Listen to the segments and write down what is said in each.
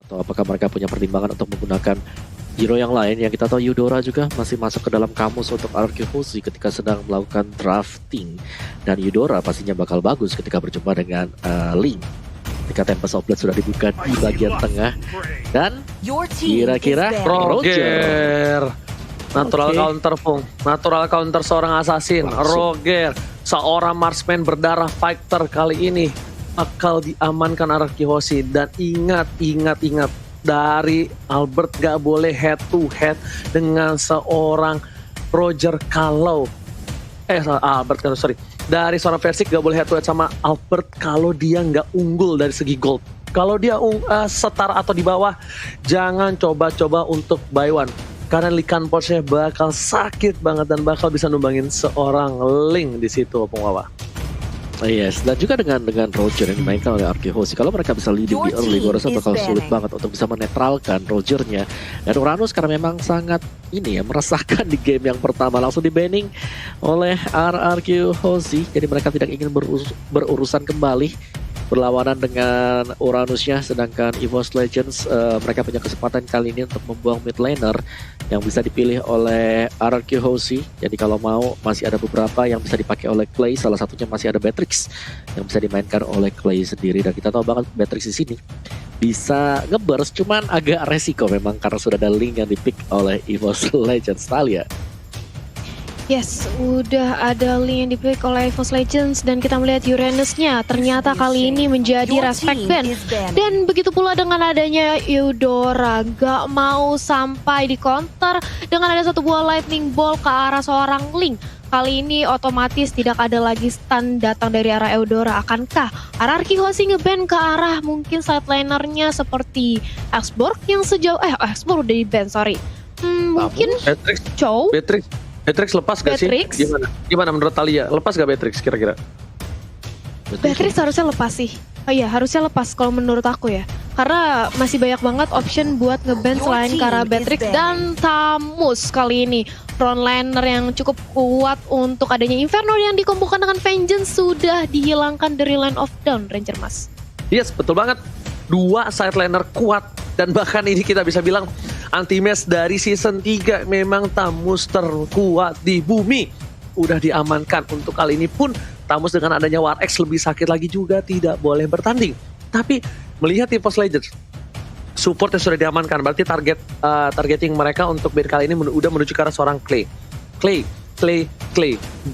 Atau apakah mereka punya pertimbangan untuk menggunakan hero yang lain? Yang kita tahu Eudora juga masih masuk ke dalam kamus untuk Arkehosi ketika sedang melakukan drafting. Dan Eudora pastinya bakal bagus ketika berjumpa dengan Link. Ketika Tempest of Blood sudah dibuka di bagian tengah. Dan kira-kira Roger. Natural counter, Pung. Natural counter seorang assassin. Roger. Seorang marksman berdarah fighter kali ini bakal diamankan Arkehosi. Dan ingat. Dari Albert gak boleh head to head dengan seorang Roger kalau dari seorang Versik gak boleh head to head sama Albert kalau dia nggak unggul dari segi gold. Kalau dia setara atau di bawah, jangan coba-coba untuk buy one. Karena Likan Force-nya bakal sakit banget dan bakal bisa numbangin seorang Link di situ, Pungwawa. Yes, dan juga dengan Roger yang dimainkan oleh Arkehosi. Kalau mereka bisa leading di early, gue rasa bakal sulit banget untuk bisa menetralkan Rogernya. Dan Uranus karena memang sangat meresahkan di game yang pertama, langsung di-banning oleh Arkehosi. Jadi mereka tidak ingin berurusan kembali berlawanan dengan Uranusnya, sedangkan EVOS Legends mereka punya kesempatan kali ini untuk membuang mid laner yang bisa dipilih oleh Arkehosi. Jadi kalau mau masih ada beberapa yang bisa dipakai oleh Clay, salah satunya masih ada Beatrix yang bisa dimainkan oleh Clay sendiri. Dan kita tahu banget Beatrix di sini bisa ngeburst, cuman agak resiko memang karena sudah ada Link yang dipick oleh EVOS Legends. Talia. Yes, udah ada Link yang dipick oleh EVOS Legends dan kita melihat Uranus-nya ternyata kali ini menjadi respect ban. Dan begitu pula dengan adanya Eudora, gak mau sampai di counter dengan ada satu buah lightning ball ke arah seorang Link. Kali ini otomatis tidak ada lagi stun datang dari arah Eudora. Akankah Arkehosi nge-ban ke arah mungkin side laner-nya seperti Axborg yang sejauh Axborg udah di-ban, sorry. Mungkin Chow. Beatrix lepas gak sih? Gimana menurut Talia? Lepas gak Beatrix kira-kira? Beatrix harusnya lepas sih. Oh iya, harusnya lepas kalau menurut aku ya. Karena masih banyak banget option buat nge-ban selain ke arah Beatrix dan Tamus kali ini. Frontliner yang cukup kuat untuk adanya Inferno yang dikumpulkan dengan Vengeance sudah dihilangkan dari Line of Down, Ranger Mas. Yes, betul banget. Dua side laner kuat. Dan bahkan ini kita bisa bilang anti-match dari season 3 memang Tamus terkuat di bumi. Udah diamankan untuk kali ini pun Tamus dengan adanya War X lebih sakit lagi juga tidak boleh bertanding. Tapi melihat EVOS Legends support yang sudah diamankan, berarti targeting mereka untuk bid kali ini udah menuju ke arah seorang Clay.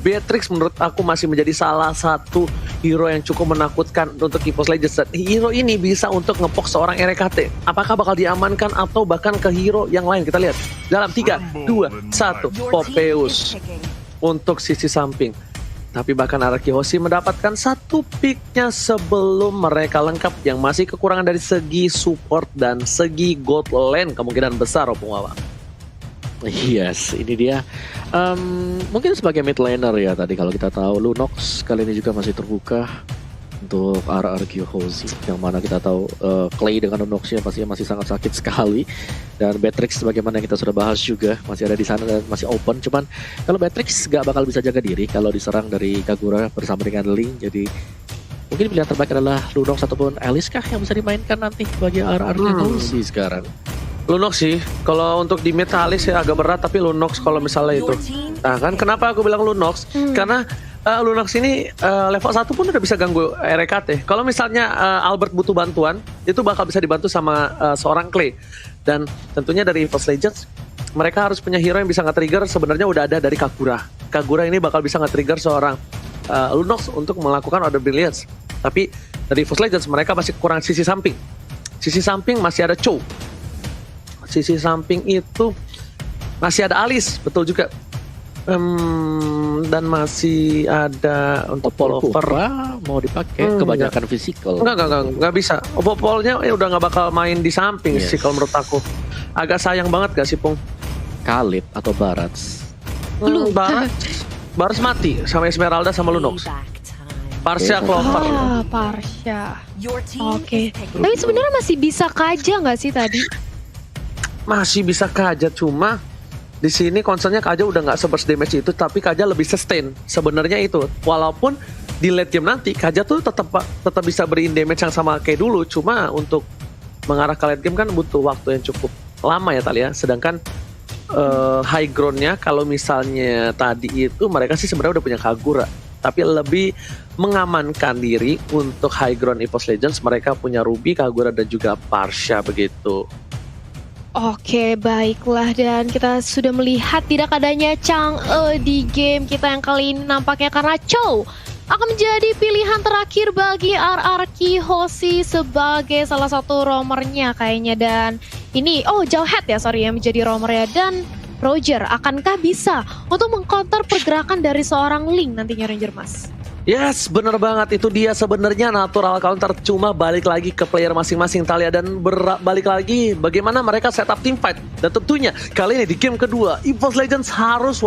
Beatrix menurut aku masih menjadi salah satu hero yang cukup menakutkan untuk EVOS Legends. Dan hero ini bisa untuk ngepok seorang RKT. Apakah bakal diamankan atau bahkan ke hero yang lain? Kita lihat dalam 3, 2, 1 Popeyus untuk sisi samping. Tapi bahkan Arkehosi mendapatkan satu picknya sebelum mereka lengkap yang masih kekurangan dari segi support dan segi gold lane kemungkinan besar, Opungwawa. Yes, ini dia. Mungkin sebagai mid laner ya tadi kalau kita tahu Lunox kali ini juga masih terbuka untuk Arkehosi, yang mana kita tahu Clay dengan Lunoxnya pastinya masih sangat sakit sekali, dan Beatrix sebagaimana yang kita sudah bahas juga masih ada di sana dan masih open. Cuman kalau Beatrix gak bakal bisa jaga diri kalau diserang dari Kagura bersama dengan Link, jadi mungkin pilihan terbaik adalah Lunox ataupun Alice kah yang bisa dimainkan nanti bagi Arkehosi sekarang. Lunox sih, kalau untuk di mid Alice ya agak berat, tapi Lunox kalau misalnya itu. Nah kan kenapa aku bilang Lunox? Karena Lunox ini level 1 pun udah bisa ganggu RKT. Kalau misalnya Albert butuh bantuan, itu bakal bisa dibantu sama seorang Clay. Dan tentunya dari EVOS Legends, mereka harus punya hero yang bisa nge-trigger, sebenarnya udah ada dari Kagura. Kagura ini bakal bisa nge-trigger seorang Lunox untuk melakukan Order Brilliance. Tapi dari EVOS Legends mereka masih kurang sisi samping. Sisi samping masih ada Chow. Sisi samping itu masih ada Alice, betul juga. Dan masih ada untuk Pullover mau dipakai kebanyakan physical. Enggak bisa. Popolnya udah nggak bakal main di samping sih kalau menurut aku. Agak sayang banget gak sih, Pung? Khalid atau Barats? Barats mati sama Esmeralda sama Lunox. Parsha Clover. Parsha. Oke. Tapi sebenarnya masih bisa Kaja nggak sih tadi? Masih bisa Kaja, cuma di sini concernnya Kaja udah nggak seburst damage itu, tapi Kaja lebih sustain sebenarnya itu. Walaupun di late game nanti Kaja tuh tetap bisa beriin damage yang sama kayak dulu, cuma untuk mengarah ke late game kan butuh waktu yang cukup lama ya Talia. Sedangkan high groundnya kalau misalnya tadi itu mereka sih sebenarnya udah punya Kagura, tapi lebih mengamankan diri untuk high ground EVOS Legends. Mereka punya Ruby, Kagura dan juga Parsha begitu. Oke, baiklah, dan kita sudah melihat tidak adanya Chang'e di game kita yang kali ini nampaknya karena Chow akan menjadi pilihan terakhir bagi RRQ Hoshi sebagai salah satu roamernya kayaknya. Dan ini, Jauhead ya, sorry, yang menjadi roamernya. Dan Roger, akankah bisa untuk mengcounter pergerakan dari seorang Link nantinya Ranger Mas? Yes, bener banget. Itu dia sebenarnya natural counter. Cuma balik lagi ke player masing-masing Talia. Dan balik lagi bagaimana mereka setup team fight. Dan tentunya kali ini di game kedua, EVOS Legends harus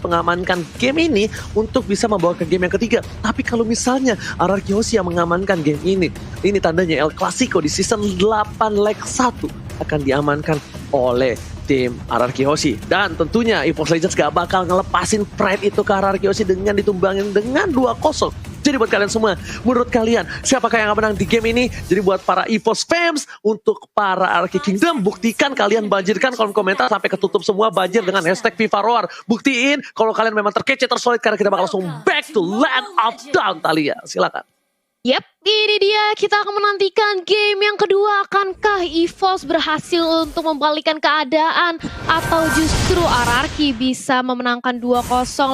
mengamankan game ini untuk bisa membawa ke game yang ketiga. Tapi kalau misalnya RRQ Hoshi yang mengamankan game ini tandanya El Clasico di season 8 leg 1 akan diamankan oleh tim RRQ Hoshi. Dan tentunya EVOS Legends gak bakal ngelepasin pride itu ke RRQ Hoshi dengan ditumbangin dengan 2-0. Jadi buat kalian semua, menurut kalian siapakah yang akan menang di game ini? Jadi buat para EVOS fans, untuk para RRQ Kingdom, buktikan kalian banjirkan kolom komentar sampai ketutup semua, banjir dengan hashtag FIFA Roar. Buktiin kalau kalian memang terkece, tersolid, karena kita bakal langsung back to Land of Dawn Talia. Silakan. Yap, ini dia, kita akan menantikan game yang kedua. Akankah EVOS berhasil untuk membalikan keadaan atau justru RRQ bisa memenangkan 2-0?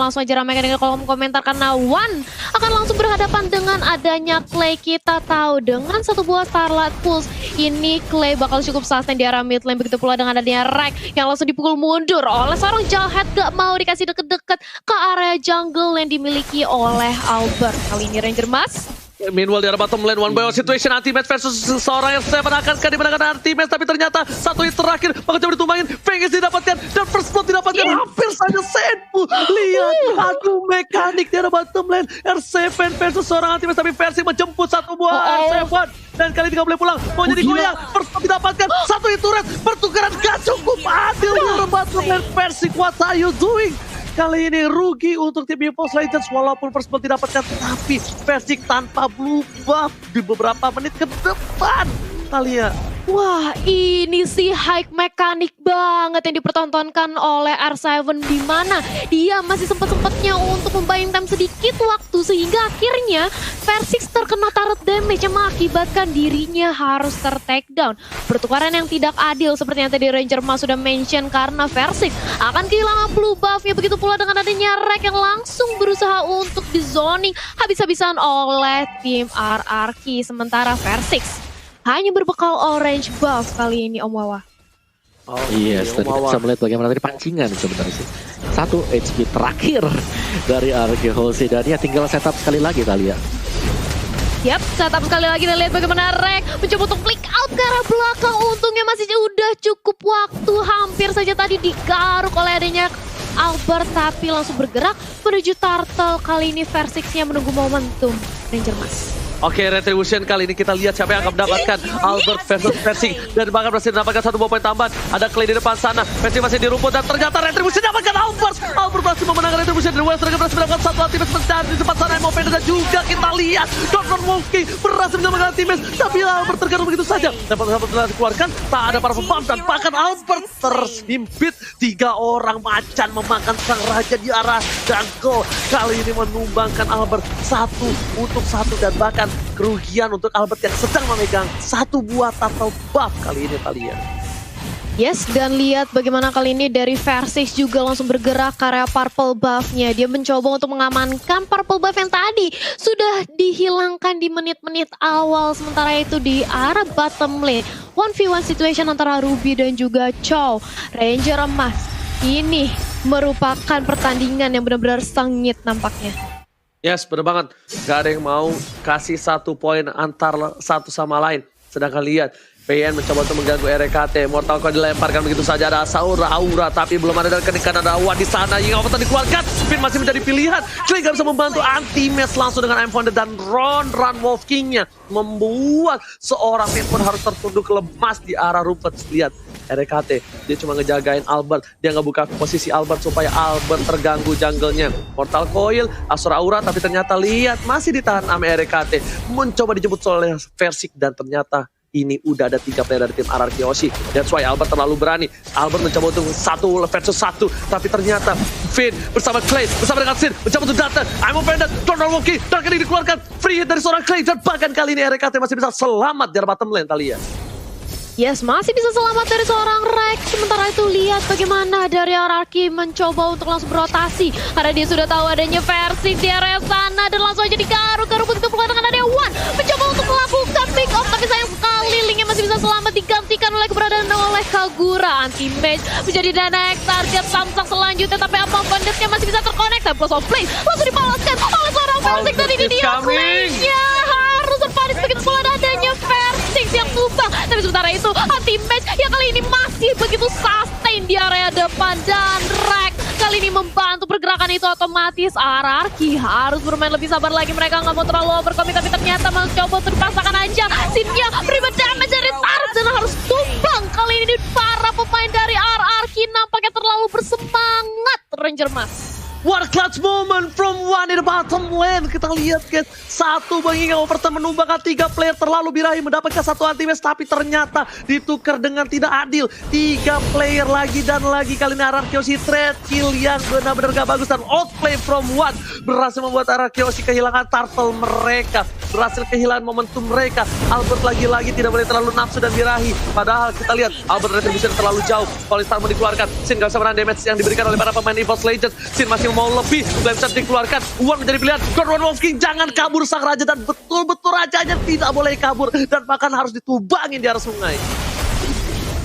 Langsung aja ramaikan dengan kolom komentar karena One akan langsung berhadapan dengan adanya Clay. Kita tahu dengan satu buah Starlight Pulse ini Clay bakal cukup sustain di arah mid lane. Begitu pula dengan adanya Rek yang langsung dipukul mundur oleh seorang Jawhead, gak mau dikasih deket-deket ke area jungle yang dimiliki oleh Albert. Kali ini Ranger Mas. Meanwhile di arah bottom lane, one by one situation Ultimate versus seorang yang saya menangkan sekali dimenangkan Ultimate, tapi ternyata satu hit terakhir bakal coba ditumbangin. Fengis didapatkan dan first blood didapatkan, hampir saja Senpu. Lihat, aduh mekanik di arah bottom lane. R7 versus seorang Ultimate, tapi versi menjemput satu buah R7. Dan kali ini gak boleh pulang, mau jadi goyang. First blood didapatkan, satu hit turret, pertukaran gak cukup adil di arah bottom lane versi. What are you doing? Kali ini rugi untuk tim EVOS Legends walaupun first blood didapatkan, tapi Versik tanpa blue buff di beberapa menit ke depan. Talia. Wah, ini sih high mekanik banget yang dipertontonkan oleh R7, di mana dia masih sempat-sempatnya untuk membayang time sedikit waktu sehingga akhirnya Versix terkena turret damage yang mengakibatkan dirinya harus ter-take down. Pertukaran yang tidak adil seperti yang tadi Ranger Mas sudah mention karena Versix akan kehilangan blue buff-nya. Begitu pula dengan adanya Rek yang langsung berusaha untuk di zoning habis-habisan oleh tim RRQ. Sementara Versix hanya berbekal orange buff kali ini Om Wawa. Yes, tadi kita bisa melihat bagaimana tadi pancingan sebenarnya sih. 1 HP terakhir dari RRQ Hoshi dan ya tinggal setup sekali lagi Talia. Yap, setup sekali lagi kita lihat bagaimana Rek mencoba untuk flick out ke arah belakang. Untungnya masih udah cukup waktu, hampir saja tadi digaruk oleh adanya Albert, tapi langsung bergerak menuju turtle. Kali ini Versixnya menunggu momentum Ranger Mas. Oke, Retribution kali ini kita lihat siapa yang akan mendapatkan Albert versus Versik. Dan bahkan berhasil mendapatkan 1 buah poin tambahan. Ada Clay di depan sana, Versik masih di rumput dan ternyata Retribution dapatkan Albert. Albert berhasil memenangkan Retribution dari West Dragon, berhasil mendapatkan 1 ultimate mencari di depan sana MOP. Dan juga kita lihat Don Wolfking berhasil mendapatkan ultimate, tapi Albert tergantung begitu saja. Dapat dikeluarkan, tak ada para pembam dan bahkan Albert terhimpit. 3 orang macan memakan sang raja di arah jungle. Kali ini menumbangkan Albert 1 untuk 1 dan bahkan kerugian untuk Albert yang sedang memegang 1 buah turtle buff kali ini Talia. Yes, dan lihat bagaimana kali ini dari Versix juga langsung bergerak ke area purple buff-nya. Dia mencoba untuk mengamankan purple buff yang tadi sudah dihilangkan di menit-menit awal. Sementara itu di arah bottom lane, 1v1 situation antara Ruby dan juga Chow. Ranger emas, ini merupakan pertandingan yang benar-benar sengit nampaknya. Yes, bener banget. Gak ada yang mau kasih 1 poin antar satu sama lain. Sedangkan lihat, PN mencoba untuk mengganggu RKT. Mortal Coil dilemparkan begitu saja. Ada Aura, tapi belum ada dan kenikan ada Wan di sana. Yang apa dikeluarkan, Spin masih menjadi pilihan. Clay gak bisa membantu, anti-match langsung dengan I'm Founded dan Run Wolf King-nya. Membuat seorang pin pun harus tertunduk lemas di arah rumput. Lihat, RKT, dia cuma ngejagain Albert. Dia ngebuka posisi Albert supaya Albert terganggu jungle-nya. Mortal Coil, Asura Aura, tapi ternyata lihat masih ditahan sama RKT. Mencoba dijemput oleh Versik dan ternyata ini udah ada 3 player dari tim RRQ Hoshi. That's why Albert terlalu berani. Albert mencoba untuk 1 versus 1, tapi ternyata Finn bersama Clay, bersama dengan Sin mencoba untuk datang. I'm offended, Donald Wonky, dan kali dikeluarkan free hit dari seorang Clay, dan bahkan kali ini RKT masih bisa selamat dari bottom lane, Thalia. Yes, masih bisa selamat dari seorang Rex. Sementara itu lihat bagaimana dari RRQ mencoba untuk langsung berotasi. Karena dia sudah tahu adanya versi di area sana dan langsung aja digaruk-garuk begitu pula dengan ada One. Mencoba untuk melakukan pick off, tapi sayang sekali linknya masih bisa selamat digantikan oleh keberadaan oleh Kagura. Anti-match menjadi Danek target Samsak selanjutnya, tapi apa banditnya masih bisa terkonek. Dan plus of play langsung dibalaskan oleh seorang Versik dan ini dia play-nya. Harus terpanis begitu pula adanya Versik yang tumbang. Tapi sementara itu anti-match yang kali ini masih begitu sustain di area depan, dan Rex kali ini membantu pergerakan itu otomatis. RRQ harus bermain lebih sabar lagi, mereka nggak mau terlalu overcommit, tapi ternyata mencoba untuk dipaksakan aja. Sintia prima damage dari Tarp dan harus tumbang. Kali ini para pemain dari RRQ nampaknya terlalu bersemangat, Ranger Mas. What a clutch moment from One in the bottom lane. Kita lihat guys, satu bagi Overton menumbangkan 3 player terlalu birahi mendapatkan 1 anti-match, tapi ternyata ditukar dengan tidak adil. 3 player lagi dan lagi, kali ini RRQ Hoshi trade kill yang benar-benar gak bagus, dan outplay from One berhasil membuat RRQ Hoshi kehilangan turtle mereka, berhasil kehilangan momentum mereka. Albert lagi-lagi tidak boleh terlalu nafsu dan birahi, padahal kita lihat Albert retribution terlalu jauh. Polistar mau dikeluarkan, Sin gak bisa menahan damage yang diberikan oleh para pemain EVOS Legends. Sin masih mau lebih, Blamshot dikeluarkan, One menjadi pilihan. Gordon Wolfking, jangan kabur sang raja, dan betul-betul rajanya tidak boleh kabur dan bahkan harus ditumbangin di arah sungai.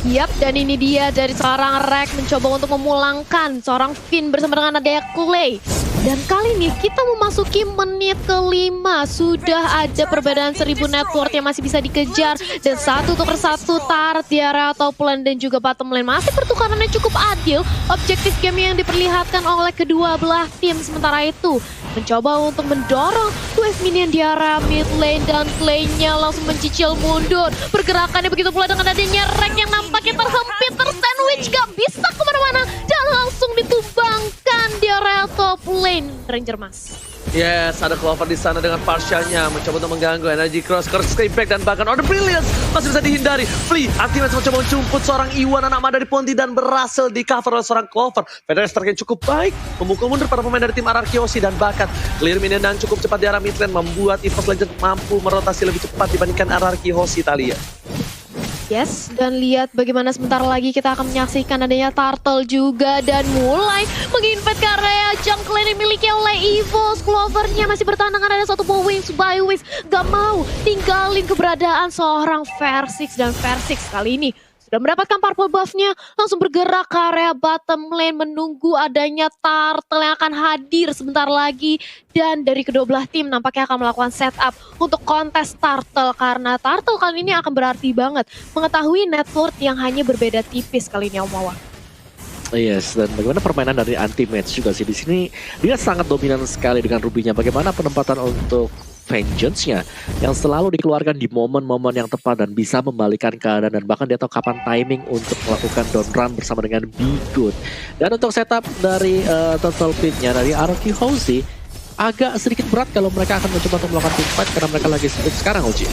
Yap, dan ini dia dari seorang Rex mencoba untuk memulangkan seorang Finn bersama dengan adanya Clay. Dan kali ini kita memasuki menit ke-5. Sudah ada perbedaan 1000 network yang masih bisa dikejar. Dan 1 tukar 1 Tart di area top lane dan juga bottom lane. Masih pertukarannya cukup adil. Objektif game yang diperlihatkan oleh kedua belah tim. Sementara itu mencoba untuk mendorong wave minion di area mid lane, dan Clay-nya langsung mencicil mundur. Pergerakannya begitu pula dengan adanya Rex yang nampaknya terhempit, tersandwich, gak bisa kemana-mana, dan langsung ditumbangkan di area top lane, Ranger Mas. Yes, ada Clover di sana dengan partialnya mencoba untuk mengganggu energy cross back, dan bahkan Order Brilliance masih bisa dihindari. Flea anti-match mencoba mencumput seorang Iwan anak Mada dari Ponti dan berhasil di cover oleh seorang Clover. Federer terkait cukup baik, memukul mundur para pemain dari tim RRQ Hoshi, dan bahkan clear minion dan cukup cepat di arah mid lane membuat EVOS Legends mampu merotasi lebih cepat dibandingkan RRQ Hoshi, Thalia. Yes, dan lihat bagaimana sebentar lagi kita akan menyaksikan adanya Turtle juga, dan mulai menginvade ke area jungle yang dimiliki oleh EVOS. Clover-nya masih bertahan dengan ada 1 Wings by Wings, gak mau tinggalin keberadaan seorang Versix, dan Versix kali ini sudah mendapatkan purple buff-nya, langsung bergerak ke area bottom lane menunggu adanya Turtle yang akan hadir sebentar lagi. Dan dari kedua belah tim nampaknya akan melakukan setup untuk kontes Turtle, karena Turtle kali ini akan berarti banget mengetahui network yang hanya berbeda tipis kali ini, Om Wawa. Yes, dan bagaimana permainan dari anti-match juga sih di sini, dia sangat dominan sekali dengan Rubinya. Bagaimana penempatan untuk Vengeance-nya yang selalu dikeluarkan di momen-momen yang tepat dan bisa membalikan keadaan, dan bahkan dia tahu kapan timing untuk melakukan down run bersama dengan Be Good. Dan untuk setup dari Turtle Pit-nya dari RRQ Hoshi agak sedikit berat kalau mereka akan mencoba untuk melakukan team fight karena mereka lagi split sekarang, Oji.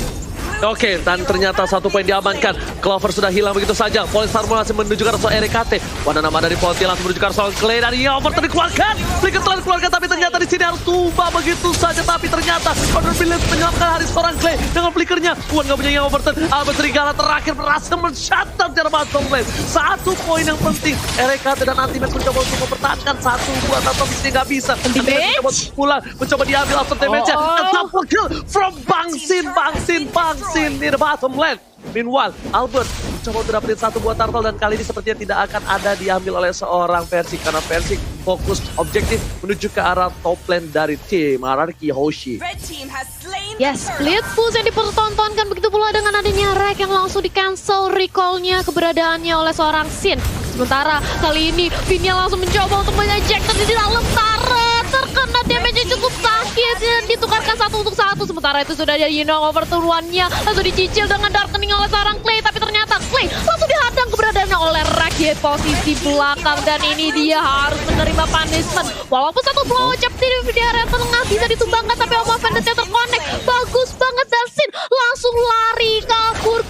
Oke, dan ternyata 1 poin diamankan. Clover sudah hilang begitu saja. Polistar masih menuju ke arah RKT. Wana nama dari Ponti langsung menuju ke arah Clay, dan Overton dikeluarkan. Flicker telah dikeluarkan, tapi ternyata di sini harus tumbang begitu saja. Tapi ternyata Order Brilliance menyelamatkan hari seorang Clay dengan flickernya. Wan gak punya Overton. Albert Serigala terakhir berhasil men-shutdown secara bottom lane. 1 poin yang penting. RKT dan Anti-Match mencoba untuk mempertahankan 1-2, atau bisnya gak bisa. Anti-Match mencoba pulang, mencoba diambil after damage-nya. Double kill from Bang Sin di the bottom lane. Meanwhile, Albert mencoba untuk dapetin 1 buah turtle, dan kali ini sepertinya tidak akan ada diambil oleh seorang Versik, karena Versik fokus objektif menuju ke arah top lane dari tim RRQ Hoshi. Yes, split push yang dipertontonkan, begitu pula dengan adanya Rex yang langsung di-cancel recall-nya keberadaannya oleh seorang Sin. Sementara kali ini Finn-nya langsung mencoba untuk menginjektor di dalam turret, terkena damage yang cukup sakit dan ditukarkan 1 untuk 1. Sementara itu sudah ada Overton One-nya langsung dicicil dengan darkening oleh seorang Clay, tapi ternyata Clay langsung dihadang keberadaannya oleh Rex di posisi belakang, dan ini dia harus menerima punishment. Walaupun 1 blow jab di area tengah bisa ditumbangkan, tapi Oma Vendetta terkonek bagus banget, dan Sin langsung lari kabur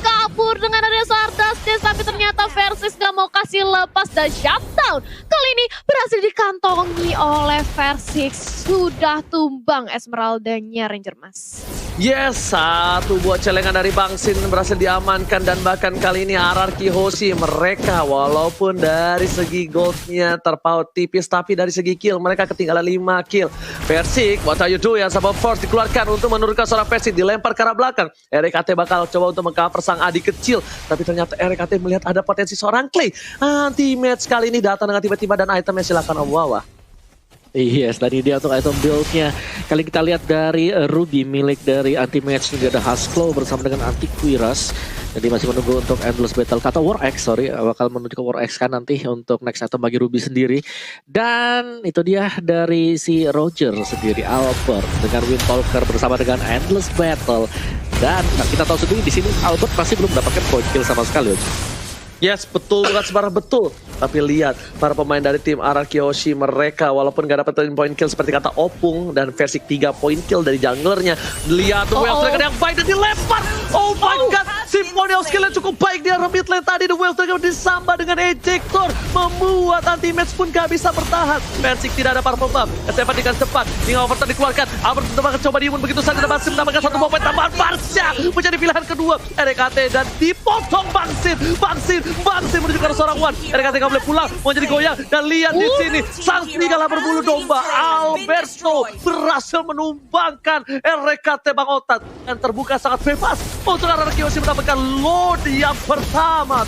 mau kasih lepas dan shutdown. Kali ini berhasil dikantongi oleh Versix. Sudah tumbang Esmeralda-nya Ranger Mas. Yes, satu buah celengan dari Bangsin berhasil diamankan dan bahkan kali ini RRQ Hoshi mereka walaupun dari segi goldnya terpaut tipis tapi dari segi kill mereka ketinggalan 5 kill. Versix, what are you doing? Sabab Force dikeluarkan untuk menurunkan seorang Versix dilempar ke arah belakang. RKT bakal coba untuk mengcover sang adik kecil tapi ternyata RKT melihat ada potensi seorang Clay. Anti-match kali ini datang dengan tiba-tiba dan itemnya silakan Om Wawa. Yes, tadi dia untuk item build-nya. Kali kita lihat dari Ruby milik dari Anti-Match juga ada Husklow bersama dengan Antiquiras. Jadi masih menunggu untuk Endless Battle kata War X, bakal menuju ke War X kan nanti untuk next item bagi Ruby sendiri. Dan itu dia dari si Roger sendiri, Albert dengan Windtalker bersama dengan Endless Battle. Dan kita tahu sendiri di sini Albert masih belum mendapatkan point kill sama sekali. Yes, betul, bukan sebarang betul. Tapi lihat, para pemain dari tim RRQ Hoshi mereka walaupun gak dapat point kill seperti kata Opung dan Versix 3 point kill dari junglernya. Lihat The Whale Dragon yang baik dan dilempar. Oh my god, Symphony of Skill yang cukup baik dia remit lane tadi. The Whale Dragon disambah dengan ejector. Membuat anti-match pun gak bisa bertahan. Versix tidak ada purple buff. SF dengan cepat. Hingga overturn dikeluarkan. Albert tetap coba diimun begitu saja dan masih mendapatkan satu point tambahan. Barsha menjadi pilihan kedua. RKT dan dipotong Bangsin menuju ke seorang Wan. RKT gak boleh pulang, mau jadi goyang. Dan lihat di sini, sang serigala berbulu domba Alberto berhasil menumbangkan RKT Bang Otat. Dan terbuka sangat bebas untuk RRQ Hoshi mendapatkan load yang pertama.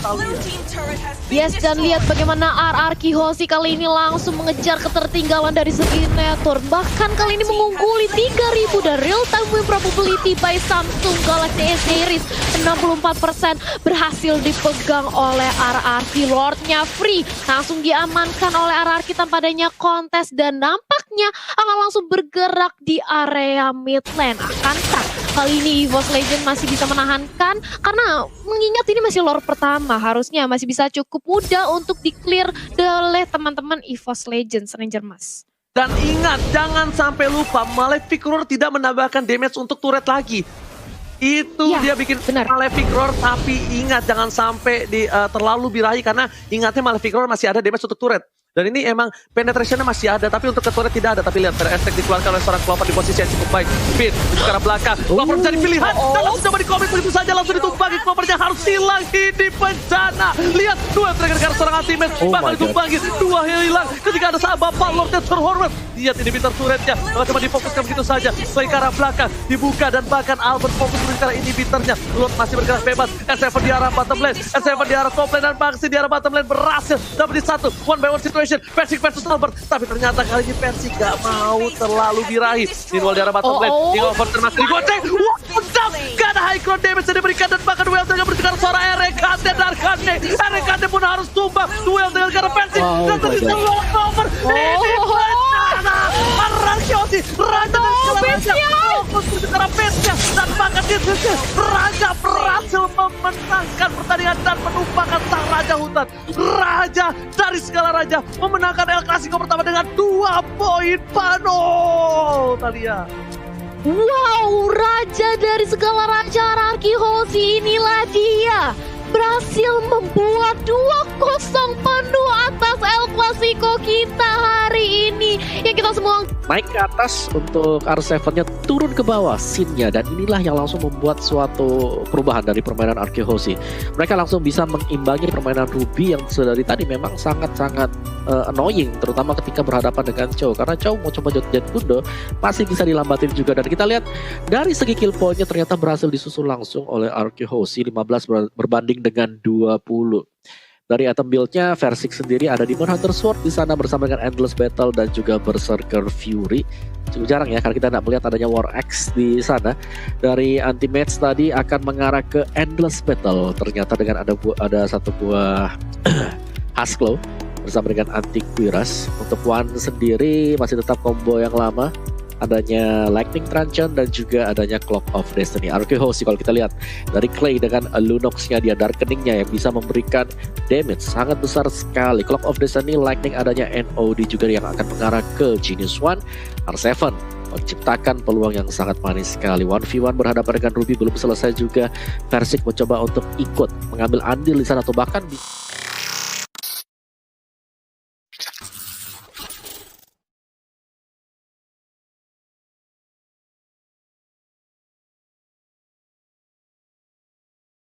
Yes, dan lihat bagaimana RRQ Hoshi kali ini langsung mengejar ketertinggalan dari segi network. Bahkan kali ini mengungguli 3000 dan real time win probability by Samsung Galaxy S Series 64% berhasil dipegang oleh RRQ. Lordnya free langsung diamankan oleh RRQ tanpa adanya kontes dan nampaknya akan langsung bergerak di area mid lane. Akankah kali ini EVOS Legend masih bisa menahankan? Karena mengingat ini masih lore pertama, harusnya masih bisa cukup mudah untuk di-clear oleh teman-teman EVOS Legends Ranger Mas. Dan ingat, jangan sampai lupa Malefic Roar tidak menambahkan damage untuk turret lagi. Itu ya, dia bikin Malefic Roar, tapi ingat jangan sampai terlalu birahi karena ingatnya Malefic Roar masih ada damage untuk turret. Dan ini emang penetrationnya masih ada, tapi untuk ke turret tidak ada. Tapi lihat, Attack dikeluarkan oleh seorang Clover di posisi yang cukup baik. Fit, ke arah belakang. Clover menjadi pilihan. Dan langsung coba dikomit begitu saja, langsung ditumpangi. Clovernya harus hilang di bencana. Lihat, dua trigger ke arah seorang Anti-Match. Bakal ditumpangi, dua hilang. Ketika ada sahabat Bapak Lordnya terhormat. Lihat ini inhibitor turretnya. Lalu coba difokuskan begitu saja. Play ke arah belakang, dibuka dan bahkan Albert fokus ke arah inhibitornya. Lord masih bergerak bebas. S7 di arah bottom lane. S7 di arah top lane dan Bangsi di arah bottom lane berhasil. Dapat di satu, one by one situation. Versix versus Albert. Tapi ternyata kali ini Versix gak mau terlalu birahi. Meanwhile di arah bottom lane. Hingga overturn masih digoceng. Wow, gak ada high ground damage yang diberikan. Dan bahkan Duel dengan bergerak suara RKT dan RKT pun harus tumbang. Duel dengan karena Versix. Dan ternyata over. Ini bencana. RRQ Hoshi. Raja dan segala raja. Fokus ke arah base-nya. Dan bahkan Raja berhasil memenangkan pertandingan dan menumpangkan sang Raja Hutan. Raja dari segala raja memenangkan El Clasico pertama dengan 2 poin Pano. Talia. Wow, raja dari segala raja RRQ Hoshi, inilah dia. Berhasil membuat 2-0 penuh atas El Clasico kita hari ini. Yang kita semua naik ke atas untuk R7-nya, turun ke bawah scene-nya. Dan inilah yang langsung membuat suatu perubahan dari permainan RRQ Hoshi. Mereka langsung bisa mengimbangi permainan Ruby yang dari tadi memang sangat-sangat annoying. Terutama ketika berhadapan dengan Chow. Karena Chow mau coba Jet Kundo masih bisa dilambatin juga. Dan kita lihat dari segi kill point-nya ternyata berhasil disusul langsung oleh RRQ Hoshi. 15 berbanding dengan 20. Dari item build-nya, Versix sendiri ada Demon Hunter Sword di sana bersama dengan Endless Battle dan juga Berserker Fury. Cukup jarang ya, karena kita tidak melihat adanya War X di sana. Dari Anti-Match tadi akan mengarah ke Endless Battle. Ternyata dengan ada satu buah Husklow bersama dengan Antiquiras. Untuk One sendiri masih tetap combo yang lama. Adanya Lightning Truncheon dan juga adanya Clock of Destiny. RRQ Hoshi kalau kita lihat dari Clay dengan Lunox-nya, dia Darkening-nya yang bisa memberikan damage sangat besar sekali. Clock of Destiny, Lightning, adanya NOD juga yang akan mengarah ke Genius One. R7 menciptakan peluang yang sangat manis sekali. 1v1 berhadapan dengan Ruby belum selesai juga. Versix mencoba untuk ikut mengambil andil di sana atau bahkan